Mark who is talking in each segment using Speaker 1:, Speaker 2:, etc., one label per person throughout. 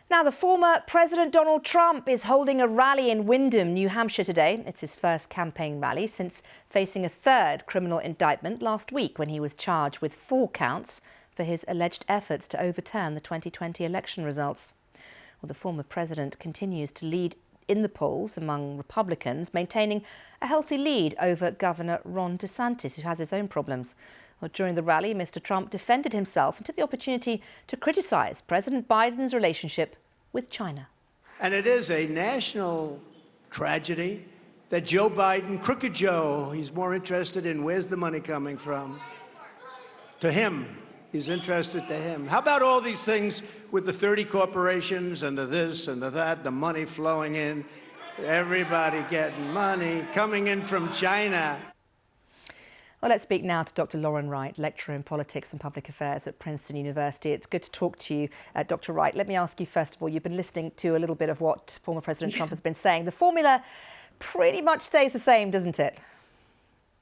Speaker 1: Now, the former President Donald Trump is holding a rally in Windham, New Hampshire today. It's his first campaign rally since facing a third criminal indictment last week when he was charged with 4 counts for his alleged efforts to overturn the 2020 election results. Well, the former president continues to lead in the polls among Republicans, maintaining a healthy lead over Governor Ron DeSantis, who has his own problems. Well, during the rally, Mr. Trump defended himself and took the opportunity to criticise President Biden's relationship with China.
Speaker 2: And it is a national tragedy that Joe Biden, Crooked Joe, he's more interested in where's the money coming from. To him, he's interested to him. How about all these things with the 30 corporations and the this and the that, the money flowing in, everybody getting money coming in from China.
Speaker 1: Well, let's speak now to Dr. Lauren Wright, lecturer in politics and public affairs at Princeton University. It's good to talk to you, Dr. Wright. Let me ask you, first of all, you've been listening to a little bit of what former President Trump has been saying. The formula pretty much stays the same, doesn't it?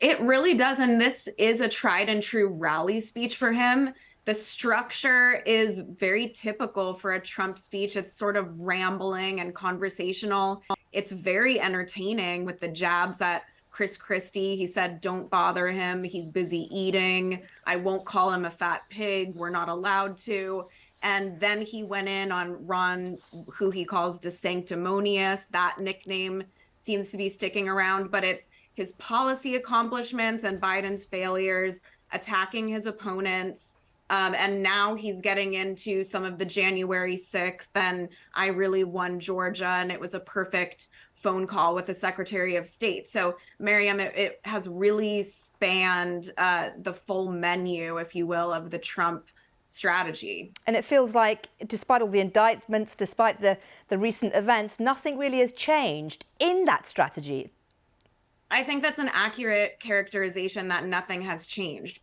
Speaker 3: It really does, and this is a tried and true rally speech for him. The structure is very typical for a Trump speech. It's sort of rambling and conversational. It's very entertaining with the jabs at Chris Christie. He said, don't bother him. He's busy eating. I won't call him a fat pig. We're not allowed to. And then he went in on Ron, who he calls DeSanctimonious. That nickname seems to be sticking around, but it's his policy accomplishments and Biden's failures, attacking his opponents. And now he's getting into some of the January 6th, and I really won Georgia, and it was a perfect phone call with the Secretary of State. So, Miriam, it has really spanned the full menu, if you will, of the Trump strategy.
Speaker 1: And it feels like, despite all the indictments, despite the recent events, nothing really has changed in that strategy.
Speaker 3: I think that's an accurate characterization that nothing has changed.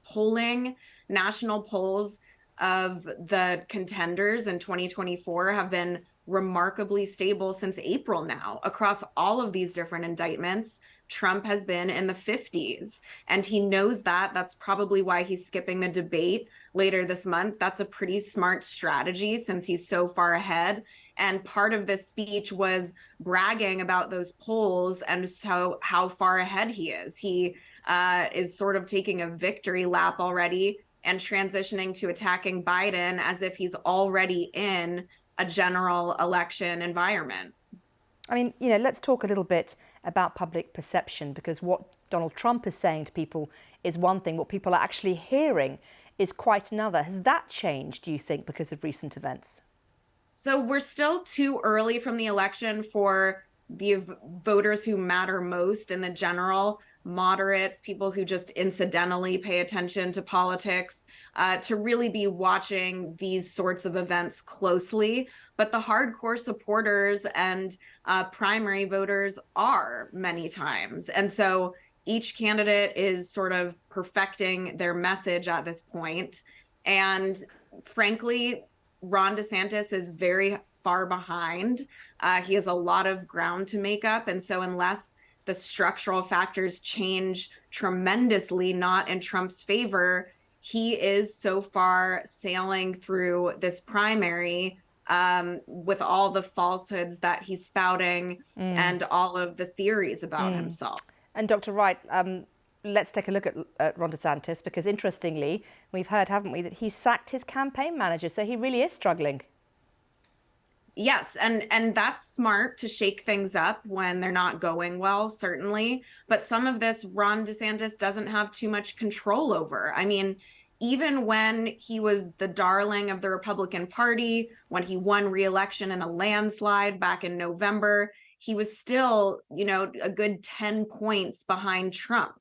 Speaker 3: National polls of the contenders in 2024 have been remarkably stable since April now. Across all of these different indictments, Trump has been in the 50s, and he knows that. That's probably why he's skipping the debate later this month. That's a pretty smart strategy since he's so far ahead. And part of this speech was bragging about those polls and so how far ahead he is. He is sort of taking a victory lap already and transitioning to attacking Biden as if he's already in a general election environment.
Speaker 1: I mean, let's talk a little bit about public perception, because what Donald Trump is saying to people is one thing. What people are actually hearing is quite another. Has that changed, do you think, because of recent events?
Speaker 3: So we're still too early from the election for the voters who matter most in the general, moderates, people who just incidentally pay attention to politics, to really be watching these sorts of events closely. But the hardcore supporters and primary voters are many times. And so each candidate is sort of perfecting their message at this point. And frankly, Ron DeSantis is very far behind. He has a lot of ground to make up. And so unless the structural factors change tremendously, not in Trump's favor, he is so far sailing through this primary with all the falsehoods that he's spouting and all of the theories about himself.
Speaker 1: And Dr. Wright, let's take a look at Ron DeSantis, because interestingly, we've heard, haven't we, that he sacked his campaign manager. So he really is struggling.
Speaker 3: Yes, and that's smart to shake things up when they're not going well, certainly. But some of this Ron DeSantis doesn't have too much control over. I mean, even when he was the darling of the Republican Party, when he won re-election in a landslide back in November, he was still, a good 10 points behind Trump.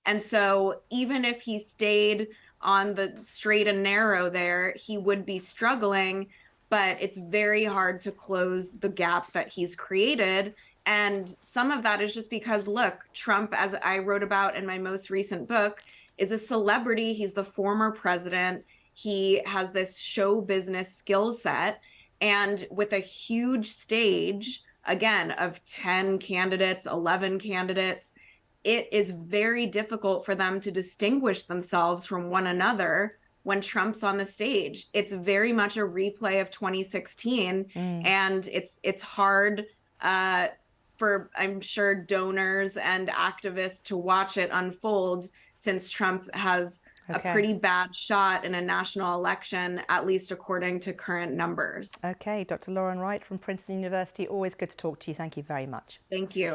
Speaker 3: And so even if he stayed on the straight and narrow there, he would be struggling. But it's very hard to close the gap that he's created. And some of that is just because, look, Trump, as I wrote about in my most recent book, is a celebrity. He's the former president. He has this show business skill set. And with a huge stage, again, of 10 candidates, 11 candidates, it is very difficult for them to distinguish themselves from one another when Trump's on the stage. It's very much a replay of 2016, and it's hard for, I'm sure, donors and activists to watch it unfold, since Trump has a pretty bad shot in a national election, at least according to current numbers.
Speaker 1: Okay, Dr. Lauren Wright from Princeton University, always good to talk to you. Thank you very much.
Speaker 3: Thank you.